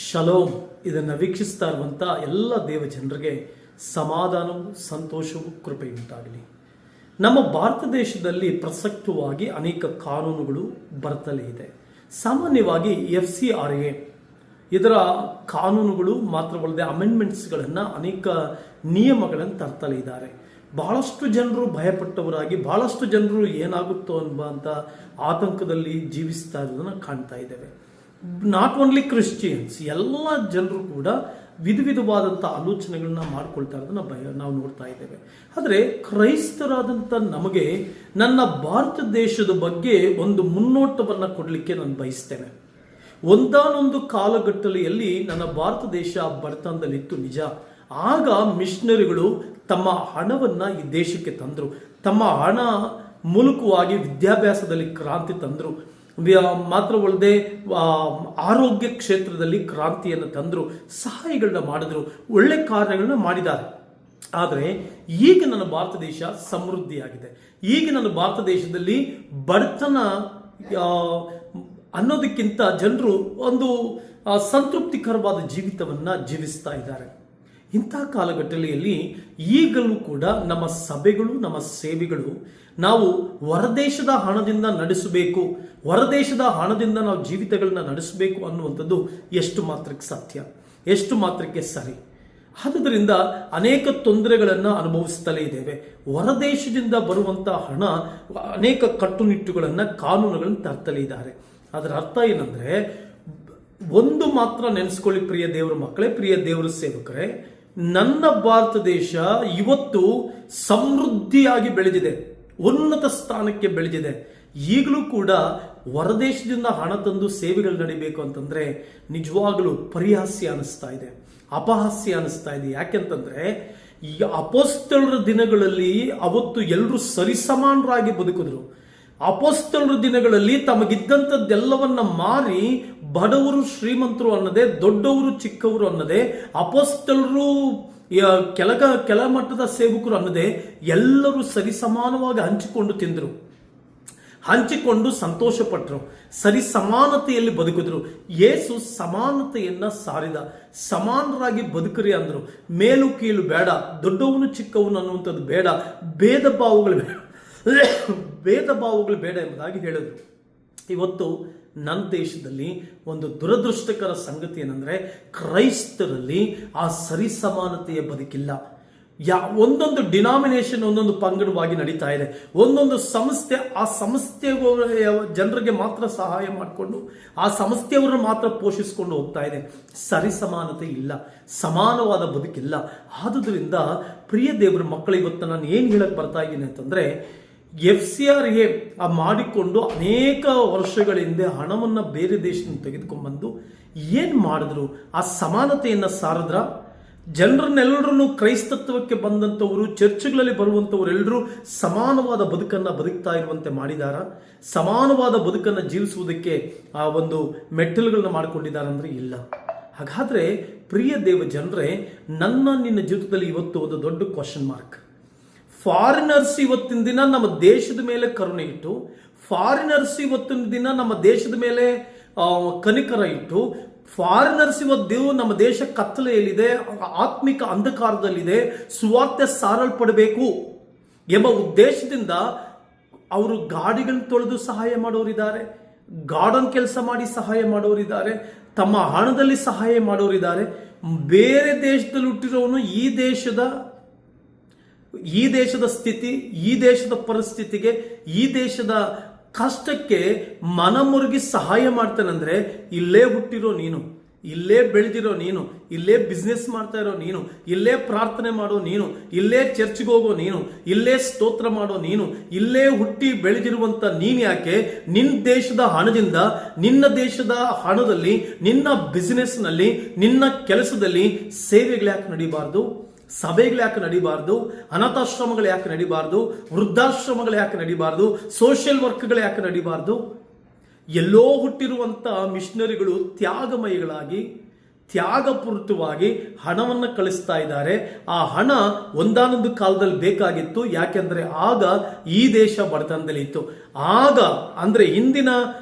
Shalom. ಇದನ್ನು ವೀಕ್ಷಿಸ್ತಾ ಇರುವಂಥ ಎಲ್ಲ ದೇವ ಜನರಿಗೆ ಸಮಾಧಾನವೂ ಸಂತೋಷವೂ ಕೃಪೆಯುಂಟಾಗಲಿ. ನಮ್ಮ ಭಾರತ ದೇಶದಲ್ಲಿ ಪ್ರಸಕ್ತವಾಗಿ ಅನೇಕ ಕಾನೂನುಗಳು ಬರ್ತಲೇ ಇದೆ. ಸಾಮಾನ್ಯವಾಗಿ FCRA ಇದರ ಕಾನೂನುಗಳು ಮಾತ್ರವಲ್ಲದೆ ಅಮೆಂಡ್ಮೆಂಟ್ಸ್ಗಳನ್ನು ಅನೇಕ ನಿಯಮಗಳನ್ನು ತರ್ತಲೇ ಇದ್ದಾರೆ. ಬಹಳಷ್ಟು ಜನರು ಭಯಪಟ್ಟವರಾಗಿ ಬಹಳಷ್ಟು ಜನರು ಏನಾಗುತ್ತೋ ಎಂಬಂಥ ಆತಂಕದಲ್ಲಿ ಜೀವಿಸ್ತಾ ಇರೋದನ್ನು ಕಾಣ್ತಾ ಇದ್ದೇವೆ. ನಾಟ್ ಓನ್ಲಿ ಕ್ರಿಶ್ಚಿಯನ್ಸ್, ಎಲ್ಲ ಜನರು ಕೂಡ ವಿಧವಾದಂಥ ಆಲೋಚನೆಗಳನ್ನ ಮಾಡ್ಕೊಳ್ತಾ ಇರೋದನ್ನ ನಾವು ನೋಡ್ತಾ ಇದ್ದೇವೆ. ಆದರೆ ಕ್ರೈಸ್ತರಾದಂಥ ನಮಗೆ ನನ್ನ ಭಾರತ ದೇಶದ ಬಗ್ಗೆ ಒಂದು ಮುನ್ನೋಟವನ್ನು ಕೊಡಲಿಕ್ಕೆ ನಾನು ಬಯಸ್ತೇನೆ. ಒಂದಾನೊಂದು ಕಾಲಘಟ್ಟದಲ್ಲಿ ನನ್ನ ಭಾರತ ದೇಶ ಬಡತನದಲ್ಲಿತ್ತು ನಿಜ. ಆಗ ಮಿಷನರಿಗಳು ತಮ್ಮ ಹಣವನ್ನು ಈ ದೇಶಕ್ಕೆ ತಂದರು. ತಮ್ಮ ಹಣ ಮೂಲಕವಾಗಿ ವಿದ್ಯಾಭ್ಯಾಸದಲ್ಲಿ ಕ್ರಾಂತಿ ತಂದರು. ಮಾತ್ರವಲ್ಲದೆ ಆರೋಗ್ಯ ಕ್ಷೇತ್ರದಲ್ಲಿ ಕ್ರಾಂತಿಯನ್ನು ತಂದರು, ಸಹಾಯಗಳನ್ನ ಮಾಡಿದ್ರು, ಒಳ್ಳೆ ಕಾರ್ಯಗಳನ್ನ ಮಾಡಿದ್ದಾರೆ. ಆದರೆ ಈಗ ನನ್ನ ಭಾರತ ದೇಶ ಸಮೃದ್ಧಿಯಾಗಿದೆ. ಈಗ ನನ್ನ ಭಾರತ ದೇಶದಲ್ಲಿ ಬಡತನ ಅನ್ನೋದಕ್ಕಿಂತ ಜನರು ಒಂದು ಸಂತೃಪ್ತಿಕರವಾದ ಜೀವಿತವನ್ನು ಜೀವಿಸ್ತಾ ಇದ್ದಾರೆ. ಇಂಥ ಕಾಲಘಟ್ಟದಲ್ಲಿ ಈಗಲೂ ಕೂಡ ನಮ್ಮ ಸಭೆಗಳು, ನಮ್ಮ ಸೇವೆಗಳು ನಾವು ಹೊರದೇಶದ ಹಣದಿಂದ ನಡೆಸಬೇಕು, ಹೊರದೇಶದ ಹಣದಿಂದ ನಾವು ಜೀವಿತಗಳನ್ನ ನಡೆಸಬೇಕು ಅನ್ನುವಂಥದ್ದು ಎಷ್ಟು ಮಾತ್ರಕ್ಕೆ ಸತ್ಯ, ಎಷ್ಟು ಮಾತ್ರಕ್ಕೆ ಸರಿ. ಆದುದರಿಂದ ಅನೇಕ ತೊಂದರೆಗಳನ್ನು ಅನುಭವಿಸ್ತಲೇ ಇದ್ದೇವೆ. ಹೊರದೇಶದಿಂದ ಬರುವಂಥ ಹಣ ಅನೇಕ ಕಟ್ಟುನಿಟ್ಟುಗಳನ್ನು, ಕಾನೂನುಗಳನ್ನು ತರ್ತಲೇ ಇದ್ದಾರೆ. ಅದರ ಅರ್ಥ ಏನಂದ್ರೆ, ಒಂದು ಮಾತ್ರ ನೆನೆಸ್ಕೊಳ್ಳಿ ಪ್ರಿಯ ದೇವರ ಮಕ್ಕಳೇ, ಪ್ರಿಯ ದೇವರ ಸೇವಕರೇ, ನನ್ನ ಭಾರತ ದೇಶ ಇವತ್ತು ಸಮೃದ್ಧಿಯಾಗಿ ಬೆಳೆದಿದೆ, ಉನ್ನತ ಸ್ಥಾನಕ್ಕೆ ಬೆಳೆದಿದೆ. ಈಗಲೂ ಕೂಡ ಹೊರದೇಶದಿಂದ ಹಣ ತಂದು ಸೇವೆಗಳು ನಡಿಬೇಕು ಅಂತಂದ್ರೆ ನಿಜವಾಗಲೂ ಪರಿಹಾಸ್ಯ ಅನಿಸ್ತಾ ಇದೆ, ಅಪಹಾಸ್ಯ ಅನಿಸ್ತಾ ಇದೆ. ಯಾಕೆಂತಂದ್ರೆ ಈ ಅಪೊಸ್ತಲರ ದಿನಗಳಲ್ಲಿ ಅವತ್ತು ಎಲ್ಲರೂ ಸರಿಸಮಾನರಾಗಿ ಬದುಕಿದ್ರು. ಅಪೊಸ್ತಲರ ದಿನಗಳಲ್ಲಿ ತಮಗಿದ್ದಂಥದ್ದೆಲ್ಲವನ್ನ ಮಾರಿ ಬಡವರು ಶ್ರೀಮಂತರು ಅನ್ನದೆ, ದೊಡ್ಡವರು ಚಿಕ್ಕವರು ಅನ್ನದೆ, ಅಪೊಸ್ತಲರು ಕೆಳ ಮಟ್ಟದ ಸೇವಕರು ಅನ್ನದೆ ಎಲ್ಲರೂ ಸರಿಸಮಾನವಾಗಿ ಹಂಚಿಕೊಂಡು ತಿಂದರು, ಹಂಚಿಕೊಂಡು ಸಂತೋಷ ಪಟ್ಟರು, ಸರಿ ಸಮಾನತೆಯಲ್ಲಿ ಬದುಕಿದ್ರು. ಯೇಸು ಸಮಾನತೆಯನ್ನ ಸಾರಿದ, ಸಮಾನರಾಗಿ ಬದುಕರಿ ಅಂದರು. ಮೇಲು ಕೀಳು ಬೇಡ, ದೊಡ್ಡವನು ಚಿಕ್ಕವನು ಅನ್ನುವಂಥದ್ದು ಬೇಡ, ಭೇದ ಭಾವಗಳು ಬೇಡ ಎಂಬುದಾಗಿ ಹೇಳಿದ್ರು. ಇವತ್ತು ನನ್ನ ದೇಶದಲ್ಲಿ ಒಂದು ದುರದೃಷ್ಟಕರ ಸಂಗತಿ ಏನಂದ್ರೆ, ಕ್ರೈಸ್ತರಲ್ಲಿ ಆ ಸರಿಸಮಾನತೆಯ ಬದುಕಿಲ್ಲ. ಒಂದೊಂದು ಡಿನಾಮಿನೇಷನ್ ಒಂದೊಂದು ಪಂಗಡವಾಗಿ ನಡೀತಾ ಇದೆ. ಒಂದೊಂದು ಸಂಸ್ಥೆ ಆ ಸಂಸ್ಥೆಯ ಜನರಿಗೆ ಮಾತ್ರ ಸಹಾಯ ಮಾಡಿಕೊಂಡು ಆ ಸಂಸ್ಥೆಯವರನ್ನು ಮಾತ್ರ ಪೋಷಿಸಿಕೊಂಡು ಹೋಗ್ತಾ ಇದೆ. ಸರಿಸಮಾನತೆ ಇಲ್ಲ, ಸಮಾನವಾದ ಬದುಕಿಲ್ಲ. ಆದುದರಿಂದ ಪ್ರಿಯ ದೇವರ ಮಕ್ಕಳು, ಇವತ್ತು ನಾನು ಏನು ಹೇಳಕ್ ಬರ್ತಾ ಇದ್ದೀನಿ ಅಂತಂದ್ರೆ, FCRA ಮಾಡಿಕೊಂಡು ಅನೇಕ ವರ್ಷಗಳ ಹಿಂದೆ ಹಣವನ್ನು ಬೇರೆ ದೇಶದಿಂದ ತೆಗೆದುಕೊಂಡ್ಬಂದು ಏನು ಮಾಡಿದ್ರು? ಆ ಸಮಾನತೆಯನ್ನು ಸಾರಿದ್ರ? ಜನರನ್ನೆಲ್ಲರೂ ಕ್ರೈಸ್ತತ್ವಕ್ಕೆ ಬಂದಂಥವರು, ಚರ್ಚ್ಗಳಲ್ಲಿ ಬರುವಂಥವರೆಲ್ಲರೂ ಸಮಾನವಾದ ಬದುಕನ್ನು ಬದುಕ್ತಾ ಇರುವಂತೆ ಮಾಡಿದಾರ? ಸಮಾನವಾದ ಬದುಕನ್ನು ಜೀವಿಸುವುದಕ್ಕೆ ಆ ಒಂದು ಮೆಟ್ಟಲುಗಳನ್ನ ಮಾಡಿಕೊಂಡಿದ್ದಾರೆ ಅಂದರೆ ಇಲ್ಲ. ಹಾಗಾದ್ರೆ ಪ್ರಿಯ ದೇವ ಜನರೇ, ನಿನ್ನ ಜೀವಿತದಲ್ಲಿ ಇವತ್ತು ಒಂದು ದೊಡ್ಡ ಕ್ವಶನ್ ಮಾರ್ಕ್. ಫಾರಿನರ್ಸ್ ಇವತ್ತಿನ ದಿನ ನಮ್ಮ ದೇಶದ ಮೇಲೆ ಕರುಣೆ ಇಟ್ಟು, ಫಾರಿನರ್ಸ್ ಇವತ್ತಿನ ದಿನ ನಮ್ಮ ದೇಶದ ಮೇಲೆ ಕನಿಕರ ಇಟ್ಟು, ಫಾರಿನರ್ಸ್ ಇವತ್ತು ನಮ್ಮ ದೇಶ ಕತ್ತಲೆಯಲ್ಲಿದೆ, ಆತ್ಮಿಕ ಅಂಧಕಾರದಲ್ಲಿದೆ, ಸುವಾರ್ತೆ ಸಾರಲ್ಪಡಬೇಕು ಎಂಬ ಉದ್ದೇಶದಿಂದ ಅವರು ಗಾಡಿಗಳನ್ನ ತೊಳೆದು ಸಹಾಯ ಮಾಡೋರಿದ್ದಾರೆ, ಗಾರ್ಡನ್ ಕೆಲಸ ಮಾಡಿ ಸಹಾಯ ಮಾಡೋರಿದ್ದಾರೆ, ತಮ್ಮ ಹಣದಲ್ಲಿ ಸಹಾಯ ಮಾಡೋರಿದ್ದಾರೆ. ಬೇರೆ ದೇಶದಲ್ಲಿ ಹುಟ್ಟಿರೋನು ಈ ದೇಶದ ಸ್ಥಿತಿ, ಈ ದೇಶದ ಪರಿಸ್ಥಿತಿಗೆ, ಈ ದೇಶದ ಕಷ್ಟಕ್ಕೆ ಮನಮುರುಗಿ ಸಹಾಯ ಮಾಡ್ತಾನಂದ್ರೆ, ಇಲ್ಲೇ ಹುಟ್ಟಿರೋ ನೀನು, ಇಲ್ಲೇ ಬೆಳೆದಿರೋ ನೀನು, ಇಲ್ಲೇ ಬಿಸ್ನೆಸ್ ಮಾಡ್ತಾ ಇರೋ ನೀನು, ಇಲ್ಲೇ ಪ್ರಾರ್ಥನೆ ಮಾಡೋ ನೀನು, ಇಲ್ಲೇ ಚರ್ಚ್ಗೆ ಹೋಗೋ ನೀನು, ಇಲ್ಲೇ ಸ್ತೋತ್ರ ಮಾಡೋ ನೀನು, ಇಲ್ಲೇ ಹುಟ್ಟಿ ಬೆಳೆದಿರುವಂತ ನೀನು ಯಾಕೆ ನಿನ್ನ ದೇಶದ ಹಣದಿಂದ, ನಿನ್ನ ದೇಶದ ಹಣದಲ್ಲಿ, ನಿನ್ನ ಬಿಸ್ನೆಸ್ನಲ್ಲಿ, ನಿನ್ನ ಕೆಲಸದಲ್ಲಿ ಸೇವೆಗಳು ಯಾಕೆ ನಡೀಬಾರ್ದು? ಸಭೆಗಳು ಯಾಕೆ ನಡೀಬಾರ್ದು? ಅನಾಥಾಶ್ರಮಗಳು ಯಾಕೆ ನಡೀಬಾರ್ದು? ವೃದ್ಧಾಶ್ರಮಗಳು ಯಾಕೆ ನಡೀಬಾರ್ದು? ಸೋಷಿಯಲ್ ವರ್ಕ್ಗಳು ಯಾಕೆ ನಡೀಬಾರ್ದು? ಎಲ್ಲೋ ಹುಟ್ಟಿರುವಂಥ ಮಿಷನರಿಗಳು ತ್ಯಾಗಮಯಿಗಳಾಗಿ, ತ್ಯಾಗಪೂರಿತವಾಗಿ ಹಣವನ್ನು ಕಳಿಸ್ತಾ ಇದ್ದಾರೆ. ಆ ಹಣ ಒಂದಾನೊಂದು ಕಾಲದಲ್ಲಿ ಬೇಕಾಗಿತ್ತು. ಯಾಕೆಂದ್ರೆ ಆಗ ಈ ದೇಶ ಬಡತನದಲ್ಲಿ ಇತ್ತು. ಆಗ ಅಂದ್ರೆ ಹಿಂದಿನ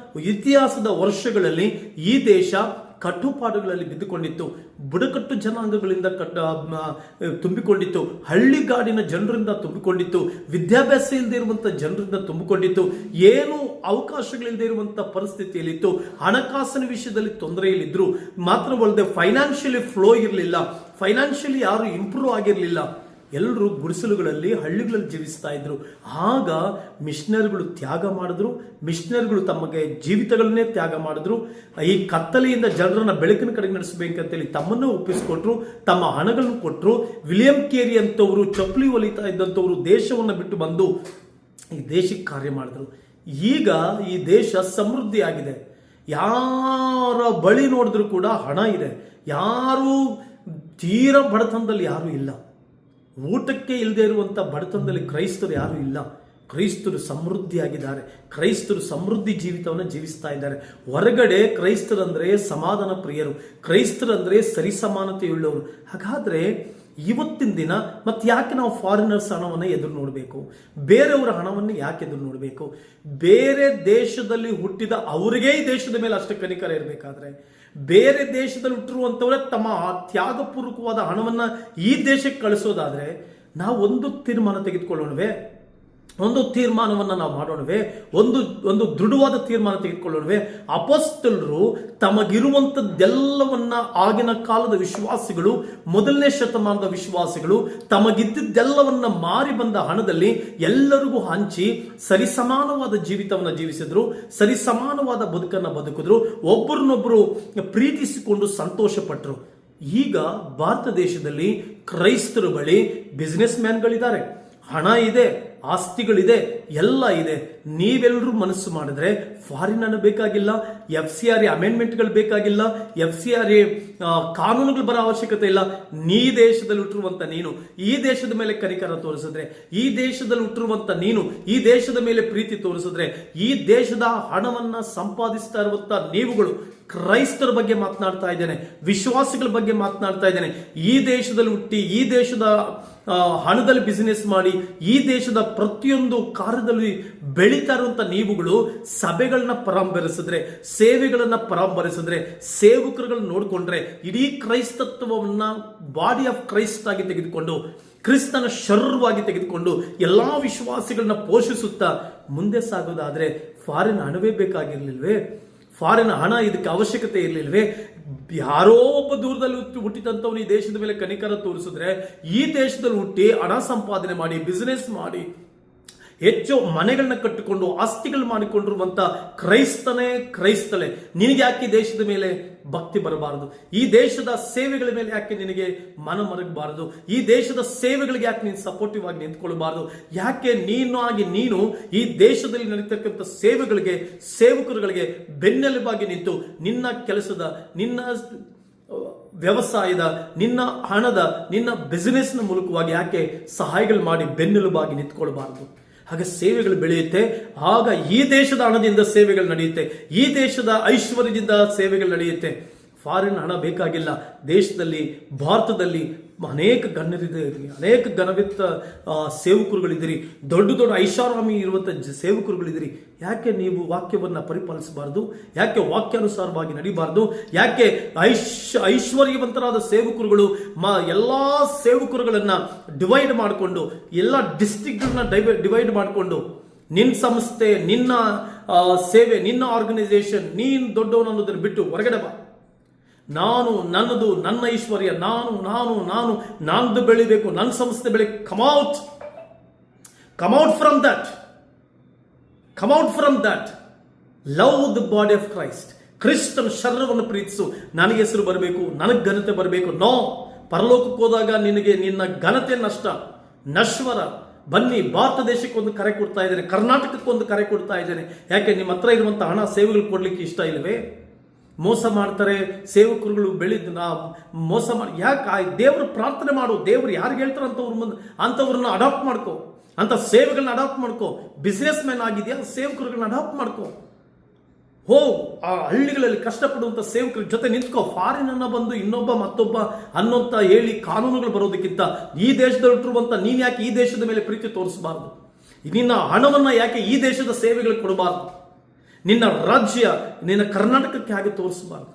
ಇತಿಹಾಸದ ವರ್ಷಗಳಲ್ಲಿ ಈ ದೇಶ ಕಟ್ಟುಪಾಡುಗಳಲ್ಲಿ ಬಿದ್ದುಕೊಂಡಿತ್ತು. ಬುಡಕಟ್ಟು ಜನಾಂಗಗಳಿಂದ ತುಂಬಿಕೊಂಡಿತ್ತು. ಹಳ್ಳಿಗಾಡಿನ ಜನರಿಂದ ತುಂಬಿಕೊಂಡಿತ್ತು. ವಿದ್ಯಾಭ್ಯಾಸ ಇಲ್ಲದೆ ಇರುವಂಥ ಜನರಿಂದ ತುಂಬಿಕೊಂಡಿತ್ತು. ಏನು ಅವಕಾಶಗಳಿಲ್ಲದೆ ಇರುವಂಥ ಪರಿಸ್ಥಿತಿಯಲ್ಲಿತ್ತು. ಹಣಕಾಸಿನ ವಿಷಯದಲ್ಲಿ ತೊಂದರೆಯಲ್ಲಿದ್ದರು. ಮಾತ್ರವಲ್ಲದೆ ಫೈನಾನ್ಷಿಯಲಿ ಫ್ಲೋ ಇರಲಿಲ್ಲ. ಫೈನಾನ್ಷಿಯಲಿ ಯಾರು ಇಂಪ್ರೂವ್ ಆಗಿರಲಿಲ್ಲ. ಎಲ್ಲರೂ ಗುಡಿಸಲುಗಳಲ್ಲಿ ಹಳ್ಳಿಗಳಲ್ಲಿ ಜೀವಿಸ್ತಾ ಇದ್ರು. ಆಗ ಮಿಷನರಿಗಳು ತ್ಯಾಗ ಮಾಡಿದ್ರು. ಮಿಷನರಿಗಳು ತಮಗೆ ಜೀವಿತಗಳನ್ನೇ ತ್ಯಾಗ ಮಾಡಿದ್ರು. ಈ ಕತ್ತಲೆಯಿಂದ ಜನರನ್ನ ಬೆಳಕಿನ ಕಡೆಗೆ ನಡೆಸಬೇಕಂತೇಳಿ ತಮ್ಮನ್ನು ಒಪ್ಪಿಸಿಕೊಟ್ರು. ತಮ್ಮ ಹಣಗಳನ್ನು ಕೊಟ್ಟರು. ವಿಲಿಯಂ ಕೇರಿ ಅಂತವರು, ಚಪ್ಪಲಿ ಹೊಲಿತಾ ಇದ್ದಂಥವರು ದೇಶವನ್ನು ಬಿಟ್ಟು ಬಂದು ಈ ದೇಶಕ್ಕೆ ಕಾರ್ಯ ಮಾಡಿದ್ರು. ಈಗ ಈ ದೇಶ ಸಮೃದ್ಧಿಯಾಗಿದೆ. ಯಾರ ಬಳಿ ನೋಡಿದ್ರು ಕೂಡ ಹಣ ಇದೆ. ಯಾರು ತೀರ ಬಡತನದಲ್ಲಿ ಯಾರೂ ಇಲ್ಲ. ಊಟಕ್ಕೆ ಇಲ್ಲದೆ ಇರುವಂಥ ಬಡತನದಲ್ಲಿ ಕ್ರೈಸ್ತರು ಯಾರೂ ಇಲ್ಲ. ಕ್ರೈಸ್ತರು ಸಮೃದ್ಧಿಯಾಗಿದ್ದಾರೆ. ಕ್ರೈಸ್ತರು ಸಮೃದ್ಧಿ ಜೀವಿತವನ್ನು ಜೀವಿಸ್ತಾ ಇದ್ದಾರೆ. ಹೊರಗಡೆ ಕ್ರೈಸ್ತರಂದ್ರೆ ಸಮಾಧಾನ ಪ್ರಿಯರು, ಕ್ರೈಸ್ತರಂದ್ರೆ ಸರಿಸಮಾನತೆಯುಳ್ಳವರು. ಹಾಗಾದ್ರೆ ಇವತ್ತಿನ ದಿನ ಮತ್ತೆ ಯಾಕೆ ನಾವು ಫಾರಿನರ್ಸ್ ಹಣವನ್ನು ಎದುರು ನೋಡಬೇಕು? ಬೇರೆಯವರ ಹಣವನ್ನು ಯಾಕೆ ಎದುರು ನೋಡಬೇಕು? ಬೇರೆ ದೇಶದಲ್ಲಿ ಹುಟ್ಟಿದ ಅವರಿಗೇ ಈ ದೇಶದ ಮೇಲೆ ಅಷ್ಟು ಕನಿಕರ ಇರಬೇಕಾದ್ರೆ, ಬೇರೆ ದೇಶದಲ್ಲಿ ಹುಟ್ಟಿರುವಂಥವರೇ ತಮ್ಮ ತ್ಯಾಗಪೂರ್ವಕವಾದ ಹಣವನ್ನು ಈ ದೇಶಕ್ಕೆ ಕಳಿಸೋದಾದ್ರೆ ನಾವು ಒಂದು ತೀರ್ಮಾನ ತೆಗೆದುಕೊಳ್ಳೋಣವೇ? ಒಂದು ತೀರ್ಮಾನವನ್ನು ನಾವು ಮಾಡೋಣವೇ? ಒಂದು ದೃಢವಾದ ತೀರ್ಮಾನ ತೆಗೆದುಕೊಳ್ಳೋಣವೇ? ಅಪೊಸ್ತಲರು ತಮಗಿರುವಂಥದ್ದೆಲ್ಲವನ್ನ ಆಗಿನ ಕಾಲದ ವಿಶ್ವಾಸಿಗಳು, ಮೊದಲನೇ ಶತಮಾನದ ವಿಶ್ವಾಸಿಗಳು ತಮಗಿದ್ದೆಲ್ಲವನ್ನ ಮಾರಿ ಬಂದ ಹಣದಲ್ಲಿ ಎಲ್ಲರಿಗೂ ಹಂಚಿ ಸರಿಸಮಾನವಾದ ಜೀವಿತವನ್ನು ಜೀವಿಸಿದ್ರು. ಸರಿಸಮಾನವಾದ ಬದುಕನ್ನು ಬದುಕಿದ್ರು. ಒಬ್ಬರನ್ನೊಬ್ಬರು ಪ್ರೀತಿಸಿಕೊಂಡು ಸಂತೋಷ ಪಟ್ಟರು. ಈಗ ಭಾರತ ದೇಶದಲ್ಲಿ ಕ್ರೈಸ್ತರ ಬಳಿ ಬಿಸ್ನೆಸ್ ಮ್ಯಾನ್ಗಳಿದ್ದಾರೆ, ಹಣ ಇದೆ, ಆಸ್ತಿಗಳಿದೆ, ಎಲ್ಲ ಇದೆ. ನೀವೆಲ್ಲರೂ ಮನಸ್ಸು ಮಾಡಿದ್ರೆ ಫಾರಿನ್ ಹಣ ಬೇಕಾಗಿಲ್ಲ, FCRA ಅಮೆಂಡ್ಮೆಂಟ್ಗಳು ಬೇಕಾಗಿಲ್ಲ, FCRA ಕಾನೂನುಗಳು ಬರೋ ಅವಶ್ಯಕತೆ ಇಲ್ಲ. ನೀ ದೇಶದಲ್ಲಿ ಹುಟ್ಟಿರುವಂತ ನೀನು ಈ ದೇಶದ ಮೇಲೆ ಕನಿಕರ ತೋರಿಸಿದ್ರೆ, ಈ ದೇಶದಲ್ಲಿ ಹುಟ್ಟಿರುವಂತ ನೀನು ಈ ದೇಶದ ಮೇಲೆ ಪ್ರೀತಿ ತೋರಿಸಿದ್ರೆ, ಈ ದೇಶದ ಹಣವನ್ನ ಸಂಪಾದಿಸ್ತಾ ಇರುವಂತ ನೀವುಗಳು, ಕ್ರೈಸ್ತರ ಬಗ್ಗೆ ಮಾತನಾಡ್ತಾ ಇದ್ದೇನೆ, ವಿಶ್ವಾಸಿಗಳ ಬಗ್ಗೆ ಮಾತನಾಡ್ತಾ ಇದ್ದೇನೆ. ಈ ದೇಶದಲ್ಲಿ ಹುಟ್ಟಿ ಈ ದೇಶದ ಹಣದಲ್ಲಿ ಬಿಸಿನೆಸ್ ಮಾಡಿ ಈ ದೇಶದ ಪ್ರತಿಯೊಂದು ಕಾರ್ಯದಲ್ಲಿ ಬೆಳೀತಾ ಇರುವಂತ ನೀವುಗಳು ಸಭೆಗಳನ್ನ ಪರಾಂಬರಿಸಿದ್ರೆ, ಸೇವೆಗಳನ್ನ ಪರಾಂಬರಿಸಿದ್ರೆ, ಸೇವಕರುಗಳನ್ನ ನೋಡಿಕೊಂಡ್ರೆ, ಇಡೀ ಕ್ರೈಸ್ತತ್ವವನ್ನ ಬಾಡಿ ಆಫ್ ಕ್ರೈಸ್ಟ್ ಆಗಿ ತೆಗೆದುಕೊಂಡು, ಕ್ರಿಸ್ತನ ಶರೀರವಾಗಿ ತೆಗೆದುಕೊಂಡು ಎಲ್ಲಾ ವಿಶ್ವಾಸಿಗಳನ್ನ ಪೋಷಿಸುತ್ತಾ ಮುಂದೆ ಸಾಗೋದಾದ್ರೆ ಫಾರಿನ್ ಹಣವೇ ಬೇಕಾಗಿರ್ಲಿಲ್ವೇ? ಫಾರಿನ್ ಹಣ ಇದಕ್ಕೆ ಅವಶ್ಯಕತೆ ಇರಲಿಲ್ವೇ? ಯಾರೋ ಒಬ್ಬ ದೂರದಲ್ಲಿ ಹುಟ್ಟಿದಂಥವನು ಈ ದೇಶದ ಮೇಲೆ ಕನಿಕರ ತೋರಿಸಿದ್ರೆ, ಈ ದೇಶದಲ್ಲಿ ಹುಟ್ಟಿ ಹಣ ಸಂಪಾದನೆ ಮಾಡಿ ಬಿಸಿನೆಸ್ ಮಾಡಿ ಹೆಚ್ಚು ಮನೆಗಳನ್ನ ಕಟ್ಟಿಕೊಂಡು ಆಸ್ತಿಗಳು ಮಾಡಿಕೊಂಡಿರುವಂತ ಕ್ರೈಸ್ತಳೆ, ನಿನಗೆ ಯಾಕೆ ದೇಶದ ಮೇಲೆ ಭಕ್ತಿ ಬರಬಾರದು? ಈ ದೇಶದ ಸೇವೆಗಳ ಮೇಲೆ ಯಾಕೆ ನಿನಗೆ ಮನ ಮರಗಬಾರದು? ಈ ದೇಶದ ಸೇವೆಗಳಿಗೆ ಯಾಕೆ ನೀನು ಸಪೋರ್ಟಿವ್ ಆಗಿ ನಿಂತ್ಕೊಳ್ಬಾರದು? ಯಾಕೆ ನೀನು ಈ ದೇಶದಲ್ಲಿ ನಡೀತಕ್ಕಂಥ ಸೇವೆಗಳಿಗೆ, ಸೇವಕರುಗಳಿಗೆ ಬೆನ್ನೆಲುಬಾಗಿ ನಿಂತು ನಿನ್ನ ಕೆಲಸದ, ನಿನ್ನ ವ್ಯವಸಾಯದ, ನಿನ್ನ ಹಣದ, ನಿನ್ನ ಬಿಸಿನೆಸ್ನ ಮೂಲಕವಾಗಿ ಯಾಕೆ ಸಹಾಯಗಳು ಮಾಡಿ ಬೆನ್ನೆಲುಬಾಗಿ ನಿಂತ್ಕೊಳ್ಬಾರದು? ಹಾಗೆ ಸೇವೆಗಳು ಬೆಳೆಯುತ್ತೆ. ಆಗ ಈ ದೇಶದ ಹಣದಿಂದ ಸೇವೆಗಳು ನಡೆಯುತ್ತೆ, ಈ ದೇಶದ ಐಶ್ವರ್ಯದಿಂದ ಸೇವೆಗಳು ನಡೆಯುತ್ತೆ. ಫಾರಿನ್ ಹಣ ಬೇಕಾಗಿಲ್ಲ. ದೇಶದಲ್ಲಿ, ಭಾರತದಲ್ಲಿ ಅನೇಕ ಗಣ್ಯರಿದ್ದೀರಿ, ಅನೇಕ ಘನವಿತ್ತ ಸೇವಕರುಗಳಿದ್ದೀರಿ, ದೊಡ್ಡ ದೊಡ್ಡ ಐಷಾರಾಮಿ ಇರುವಂಥ ಸೇವಕರುಗಳಿದ್ದೀರಿ. ಯಾಕೆ ನೀವು ವಾಕ್ಯವನ್ನು ಪರಿಪಾಲಿಸಬಾರದು? ಯಾಕೆ ವಾಕ್ಯಾನುಸಾರವಾಗಿ ನಡಿಬಾರದು? ಯಾಕೆ ಐಶ್ವರ್ಯವಂತರಾದ ಸೇವಕರುಗಳು ಎಲ್ಲ ಸೇವಕರುಗಳನ್ನ ಡಿವೈಡ್ ಮಾಡಿಕೊಂಡು, ಎಲ್ಲ ಡಿಸ್ಟ್ರಿಕ್ಟ್ಗಳನ್ನ ಡಿವೈಡ್ ಮಾಡಿಕೊಂಡು, ನಿನ್ನ ಸಂಸ್ಥೆ, ನಿನ್ನ ಸೇವೆ, ನಿನ್ನ ಆರ್ಗನೈಸೇಷನ್, ನೀನು ದೊಡ್ಡವನು ಅನ್ನೋದನ್ನು ಬಿಟ್ಟು ಹೊರಗಡೆ ಬಾ. ನಾನು, ನನ್ನದು, ನನ್ನ ಐಶ್ವರ್ಯ, ನಾನು ಬೆಳಿಬೇಕು, ನನ್ನ ಸಂಸ್ಥೆ come out from that. Love the body of Christ. ಕ್ರಿಸ್ತನ ಶರೀರವನ್ನು ಪ್ರೀತಿಸು. ನನಗೆ ಹೆಸರು ಬರಬೇಕು, ನನಗೆ ಘನತೆ ಬರಬೇಕು. ನೋ, ಪರಲೋಕಕ್ಕೆ ಹೋದಾಗ ನಿನಗೆ ನಿನ್ನ ಘನತೆ ನಶ್ವರ. ಬನ್ನಿ, ಭಾರತ ದೇಶಕ್ಕೆ ಒಂದು ಕರೆ ಕೊಡ್ತಾ ಇದ್ದೇನೆ, ಕರ್ನಾಟಕಕ್ಕೆ ಒಂದು ಕರೆ ಕೊಡ್ತಾ ಇದ್ದೇನೆ. ಯಾಕೆ ನಿಮ್ಮ ಹತ್ರ ಇರುವಂತಹ ಹಣ ಸೇವೆಗಳು ಕೊಡ್ಲಿಕ್ಕೆ ಇಷ್ಟ ಇಲ್ಲವೇ? ಮೋಸ ಮಾಡ್ತಾರೆ ಸೇವಕರುಗಳು, ಮೋಸ ಮಾಡಿ. ಯಾಕೆ? ದೇವರು ಪ್ರಾರ್ಥನೆ ಮಾಡು. ದೇವರು ಯಾರಿಗೆ ಹೇಳ್ತಾರೆ ಅಂಥವ್ರನ್ನ ಅಡಾಪ್ಟ್ ಮಾಡ್ಕೋ, ಅಂತ ಸೇವೆಗಳನ್ನ ಅಡಾಪ್ಟ್ ಮಾಡ್ಕೋ. ಬಿಸ್ನೆಸ್ ಮ್ಯಾನ್ ಆಗಿದೆಯಾ, ಸೇವಕರುಗಳನ್ನ ಅಡಾಪ್ಟ್ ಮಾಡ್ಕೋ. ಆ ಹಳ್ಳಿಗಳಲ್ಲಿ ಕಷ್ಟಪಡುವಂತ ಸೇವಕರ ಜೊತೆ ನಿಂತ್ಕೋ. ಫಾರಿನ್ ಅನ್ನ ಬಂದು ಇನ್ನೊಬ್ಬ ಮತ್ತೊಬ್ಬ ಅನ್ನೋಂತ ಹೇಳಿ ಕಾನೂನುಗಳು ಬರೋದಕ್ಕಿಂತ ಈ ದೇಶದಲ್ಲಿ ಇಟ್ಟಿರುವಂತ ನೀನ್ ಯಾಕೆ ಈ ದೇಶದ ಮೇಲೆ ಪ್ರೀತಿ ತೋರಿಸಬಾರದು? ನಿನ್ನ ಹಣವನ್ನ ಯಾಕೆ ಈ ದೇಶದ ಸೇವೆಗಳಿಗೆ ಕೊಡಬಾರದು? ನಿನ್ನ ರಾಜ್ಯ, ನಿನ್ನ ಕರ್ನಾಟಕಕ್ಕೆ ಹಾಗೆ ತೋರಿಸಬಾರದು?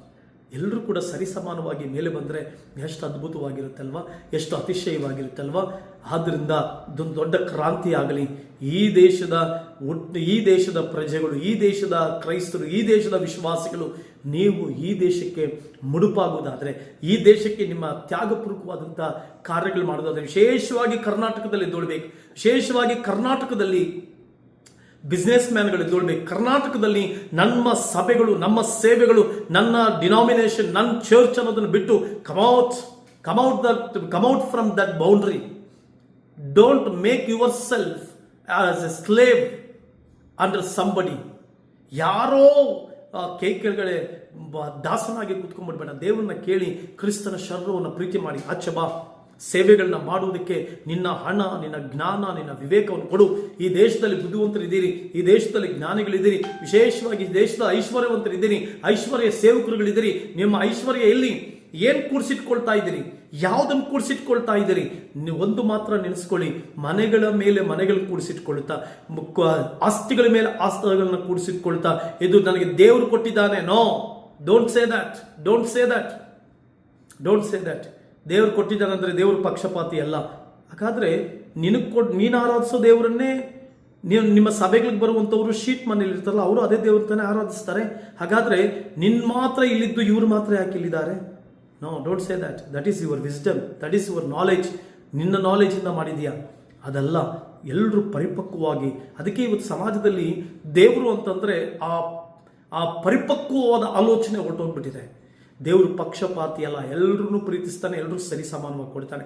ಎಲ್ಲರೂ ಕೂಡ ಸರಿಸಮಾನವಾಗಿ ಮೇಲೆ ಬಂದರೆ ಎಷ್ಟು ಅದ್ಭುತವಾಗಿರುತ್ತಲ್ವ, ಎಷ್ಟು ಅತಿಶಯವಾಗಿರುತ್ತಲ್ವ. ಆದ್ದರಿಂದ ಇದೊಂದು ದೊಡ್ಡ ಕ್ರಾಂತಿ ಆಗಲಿ. ಈ ದೇಶದ ಪ್ರಜೆಗಳು, ಈ ದೇಶದ ಕ್ರೈಸ್ತರು, ಈ ದೇಶದ ವಿಶ್ವಾಸಿಗಳು, ನೀವು ಈ ದೇಶಕ್ಕೆ ಮುಡುಪಾಗುವುದಾದರೆ, ಈ ದೇಶಕ್ಕೆ ನಿಮ್ಮ ತ್ಯಾಗಪೂರ್ವಕವಾದಂಥ ಕಾರ್ಯಗಳು ಮಾಡೋದಾದರೆ, ವಿಶೇಷವಾಗಿ ಕರ್ನಾಟಕದಲ್ಲಿ ಎದ್ದೊಳ್ಬೇಕು. ವಿಶೇಷವಾಗಿ ಕರ್ನಾಟಕದಲ್ಲಿ ಬಿಸ್ನೆಸ್ ಮ್ಯಾನ್ಗಳು ಎದ್ದೊಳ್ಬೇಕು. ಕರ್ನಾಟಕದಲ್ಲಿ ನಮ್ಮ ಸಭೆಗಳು, ನಮ್ಮ ಸೇವೆಗಳು, ನನ್ನ ಡಿನಾಮಿನೇಷನ್, ನನ್ನ ಚರ್ಚ್ ಅನ್ನೋದನ್ನು ಬಿಟ್ಟು come out from that boundary. Don't make your self as A slave under somebody. ಯಾರೋ ಕೆಳಗಡೆ ದಾಸನಾಗಿ ಕೂತ್ಕೊಂಡ್ಬಿಡ್ಬೇಡ. ದೇವರನ್ನ ಕೇಳಿ ಕ್ರಿಸ್ತನ ಶರೀರವನ್ನು ಪ್ರೀತಿ ಮಾಡಿ ಆಚೆ ಬಾ. ಸೇವೆಗಳನ್ನ ಮಾಡುವುದಕ್ಕೆ ನಿನ್ನ ಹಣ, ನಿನ್ನ ಜ್ಞಾನ, ನಿನ್ನ ವಿವೇಕವನ್ನು ಕೊಡು. ಈ ದೇಶದಲ್ಲಿ ಬುದ್ಧಿವಂತರಿದ್ದೀರಿ, ಈ ದೇಶದಲ್ಲಿ ಜ್ಞಾನಿಗಳಿದ್ದೀರಿ, ವಿಶೇಷವಾಗಿ ಈ ದೇಶದ ಐಶ್ವರ್ಯವಂತರಿದ್ದೀರಿ, ಐಶ್ವರ್ಯ ಸೇವಕರುಗಳಿದ್ದೀರಿ. ನಿಮ್ಮ ಐಶ್ವರ್ಯ ಎಲ್ಲಿ? ಏನು ಕೂಡಿಸಿಟ್ಕೊಳ್ತಾ ಇದ್ದೀರಿ? ಯಾವುದನ್ನು ಕೂಡಿಸಿಟ್ಕೊಳ್ತಾ ಇದ್ದೀರಿ? ನೀವು ಒಂದು ಮಾತ್ರ ನೆನೆಸ್ಕೊಳ್ಳಿ, ಮನೆಗಳ ಮೇಲೆ ಮನೆಗಳು ಕೂಡಿಸಿಟ್ಕೊಳ್ತಾ, ಆಸ್ತಿಗಳ ಮೇಲೆ ಆಸ್ತಿಗಳನ್ನ ಕೂಡಿಸಿಟ್ಕೊಳ್ತಾ, ಇದು ನನಗೆ ದೇವರು ಕೊಟ್ಟಿದ್ದಾನೆ. No, don't say that, don't say that, don't say that. ದೇವರು ಕೊಟ್ಟಿದ್ದಾನಂದ್ರೆ ದೇವರು ಪಕ್ಷಪಾತಿ ಅಲ್ಲ. ಹಾಗಾದ್ರೆ ನೀನು ಆರಾಧಿಸೋ ದೇವರನ್ನೇ ನಿಮ್ಮ ಸಭೆಗಳಿಗೆ ಬರುವಂಥವ್ರು ಶೀಟ್ ಮನೇಲಿ ಇರ್ತಾರಲ್ಲ, ಅವರು ಅದೇ ದೇವ್ರ ತಾನೇ ಆರಾಧಿಸ್ತಾರೆ. ಹಾಗಾದ್ರೆ ಮಾತ್ರ ಇಲ್ಲಿದ್ದು ಇವರು ಮಾತ್ರ ಯಾಕೆ ಇಲ್ಲಿದ್ದಾರೆ? No, don't say that. That is your wisdom, that is your knowledge. ನಿನ್ನ ನಾಲೆಜಿಂದ ಮಾಡಿದೀಯಾ? ಅದಲ್ಲ. ಎಲ್ಲರೂ ಪರಿಪಕ್ವವಾಗಿ, ಅದಕ್ಕೆ ಇವತ್ತು ಸಮಾಜದಲ್ಲಿ ದೇವರು ಅಂತಂದ್ರೆ ಆ ಪರಿಪಕ್ವವಾದ ಆಲೋಚನೆ ಹೊರಟೋಗ್ಬಿಟ್ಟಿದೆ. ದೇವರು ಪಕ್ಷಪಾತಿ ಅಲ್ಲ, ಎಲ್ಲರೂ ಪ್ರೀತಿಸ್ತಾನೆ, ಎಲ್ಲರೂ ಸರಿ ಸಮಾನವಾಗಿ ಕೊಡ್ತಾನೆ.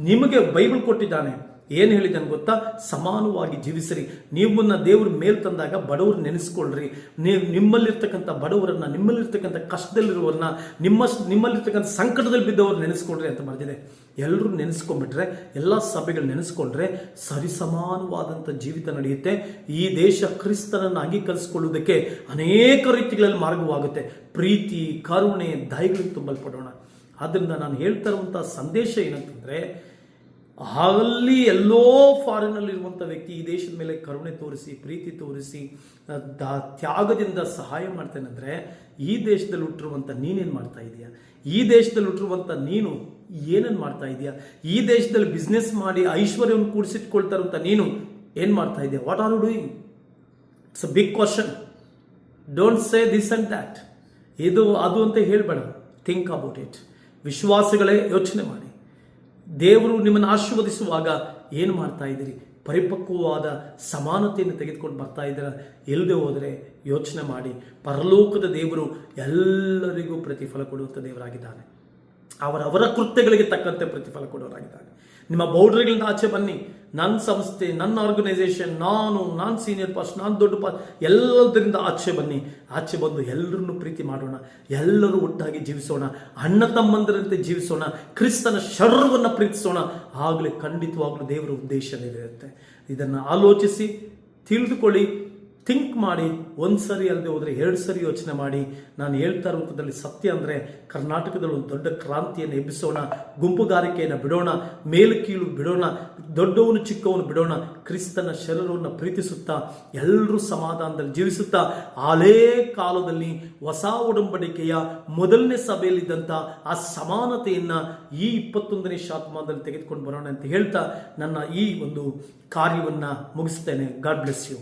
ನಿಮಗೆ ಬೈಬಲ್ ಕೊಟ್ಟಿದ್ದಾನೆ. ಏನು ಹೇಳಿದ್ದಾನೆ ಗೊತ್ತಾ? ಸಮಾನವಾಗಿ ಜೀವಿಸಿರಿ. ನಿಮ್ಮನ್ನ ದೇವ್ರ ಮೇಲ್ ತಂದಾಗ ಬಡವರು ನೆನೆಸ್ಕೊಳ್ರಿ. ನಿಮ್ಮಲ್ಲಿರ್ತಕ್ಕಂಥ ಬಡವರನ್ನ, ನಿಮ್ಮಲ್ಲಿರ್ತಕ್ಕಂಥ ಕಷ್ಟದಲ್ಲಿರುವವರನ್ನ, ನಿಮ್ಮಲ್ಲಿರ್ತಕ್ಕಂಥ ಸಂಕಟದಲ್ಲಿ ಬಿದ್ದವ್ರು ನೆನೆಸ್ಕೊಳ್ರಿ ಅಂತ ಬರೆದಿದೆ. ಎಲ್ಲರೂ ನೆನೆಸ್ಕೊಂಡ್ಬಿಟ್ರೆ, ಎಲ್ಲ ಸಭೆಗಳು ನೆನೆಸ್ಕೊಂಡ್ರೆ ಸರಿಸಮಾನವಾದಂಥ ಜೀವಿತ ನಡೆಯುತ್ತೆ. ಈ ದೇಶ ಕ್ರಿಸ್ತನನ್ನು ಅಂಗೀಕರಿಸಿಕೊಳ್ಳುವುದಕ್ಕೆ ಅನೇಕ ರೀತಿಗಳಲ್ಲಿ ಮಾರ್ಗವಾಗುತ್ತೆ. ಪ್ರೀತಿ, ಕರುಣೆ, ದಯೆಗಳಿಂದ ತುಂಬಲ್ಪಡೋಣ. ಆದ್ದರಿಂದ ನಾನು ಹೇಳ್ತಾ ಇರುವಂಥ ಸಂದೇಶ ಏನಂತಂದರೆ, ಅಲ್ಲಿ ಎಲ್ಲೋ ಫಾರಿನಲ್ಲಿರುವಂಥ ವ್ಯಕ್ತಿ ಈ ದೇಶದ ಮೇಲೆ ಕರುಣೆ ತೋರಿಸಿ, ಪ್ರೀತಿ ತೋರಿಸಿ, ತ್ಯಾಗದಿಂದ ಸಹಾಯ ಮಾಡ್ತೇನೆ ಅಂದರೆ, ಈ ದೇಶದಲ್ಲಿ ಹುಟ್ಟಿರುವಂಥ ನೀನೇನು ಮಾಡ್ತಾ ಇದೀಯಾ? ಈ ದೇಶದಲ್ಲಿ ಹುಟ್ಟಿರುವಂಥ ನೀನು ಏನೇನು ಮಾಡ್ತಾ ಇದೀಯಾ? ಈ ದೇಶದಲ್ಲಿ ಬಿಸ್ನೆಸ್ ಮಾಡಿ ಐಶ್ವರ್ಯವನ್ನು ಕೂಡಿಸಿಟ್ಕೊಳ್ತಾ ಇರುವಂಥ ನೀನು ಏನು ಮಾಡ್ತಾ ಇದೆಯಾ? What are you doing? It's a big question. Don't say this and that, ಇದು ಅದು ಅಂತ ಹೇಳಬೇಡ. Think about it. ವಿಶ್ವಾಸಿಗಳೇ, ಯೋಚನೆ ಮಾಡಿ. ದೇವರು ನಿಮ್ಮನ್ನು ಆಶೀರ್ವದಿಸುವಾಗ ಏನು ಮಾಡ್ತಾ ಇದ್ದೀರಿ? ಪರಿಪಕ್ವವಾದ ಸಮಾನತೆಯನ್ನು ತೆಗೆದುಕೊಂಡು ಬರ್ತಾ ಇದ್ದೀರಾ? ಎಲ್ಲದೆ ಹೋದರೆ ಯೋಚನೆ ಮಾಡಿ. ಪರಲೋಕದ ದೇವರು ಎಲ್ಲರಿಗೂ ಪ್ರತಿಫಲ ಕೊಡುವಂಥ ದೇವರಾಗಿದ್ದಾನೆ. ಅವರವರ ಕೃತ್ಯಗಳಿಗೆ ತಕ್ಕಂತೆ ಪ್ರತಿಫಲ ಕೊಡೋರಾಗಿದ್ದಾನೆ. ನಿಮ್ಮ ಬೌಂಡ್ರಿಗಳಿಂದ ಆಚೆ ಬನ್ನಿ. ನನ್ನ ಸಂಸ್ಥೆ, ನನ್ನ ಆರ್ಗನೈಸೇಷನ್, ನಾನು ಸೀನಿಯರ್ ಪಾಸ್ಟ್, ನಾನು ದೊಡ್ಡ ಪಾಸ್ಟ್, ಎಲ್ಲದರಿಂದ ಆಚೆ ಬನ್ನಿ. ಆಚೆ ಬಂದು ಎಲ್ಲರನ್ನು ಪ್ರೀತಿ ಮಾಡೋಣ, ಎಲ್ಲರೂ ಒಟ್ಟಾಗಿ ಜೀವಿಸೋಣ, ಅಣ್ಣ ತಮ್ಮಂದರಂತೆ ಜೀವಿಸೋಣ, ಕ್ರಿಸ್ತನ ಶರೀರವನ್ನು ಪ್ರೀತಿಸೋಣ. ಆಗಲೇ ಖಂಡಿತವಾಗ್ಲೂ ದೇವರ ಉದ್ದೇಶ ನೆರವೇರುತ್ತೆ. ಇದನ್ನು ಆಲೋಚಿಸಿ, ತಿಳಿದುಕೊಳ್ಳಿ, ಥಿಂಕ್ ಮಾಡಿ. ಒಂದು ಸರಿ ಅಲ್ಲದೆ ಹೋದರೆ 2 ಸರಿ ಯೋಚನೆ ಮಾಡಿ. ನಾನು ಹೇಳ್ತಾ ಇರುವಂಥದ್ದಲ್ಲಿ ಸತ್ಯ ಅಂದರೆ, ಕರ್ನಾಟಕದಲ್ಲಿ ಒಂದು ದೊಡ್ಡ ಕ್ರಾಂತಿಯನ್ನು ಎಬ್ಬಿಸೋಣ. ಗುಂಪುಗಾರಿಕೆಯನ್ನು ಬಿಡೋಣ, ಮೇಲು ಕೀಳು ಬಿಡೋಣ, ದೊಡ್ಡವನು ಚಿಕ್ಕವನು ಬಿಡೋಣ. ಕ್ರಿಸ್ತನ ಶರೀರವನ್ನು ಪ್ರೀತಿಸುತ್ತಾ, ಎಲ್ಲರೂ ಸಮಾಧಾನದಲ್ಲಿ ಜೀವಿಸುತ್ತಾ, ಹಳೇ ಕಾಲದಲ್ಲಿ ಹೊಸ ಒಡಂಬಡಿಕೆಯ ಮೊದಲನೇ ಸಭೆಯಲ್ಲಿದ್ದಂಥ ಆ ಸಮಾನತೆಯನ್ನು ಈ 21ನೇ ಶತಮಾನದಲ್ಲಿ ತೆಗೆದುಕೊಂಡು ಬರೋಣ ಅಂತ ಹೇಳ್ತಾ ನನ್ನ ಈ ಒಂದು ಕಾರ್ಯವನ್ನು ಮುಗಿಸ್ತೇನೆ. God bless you.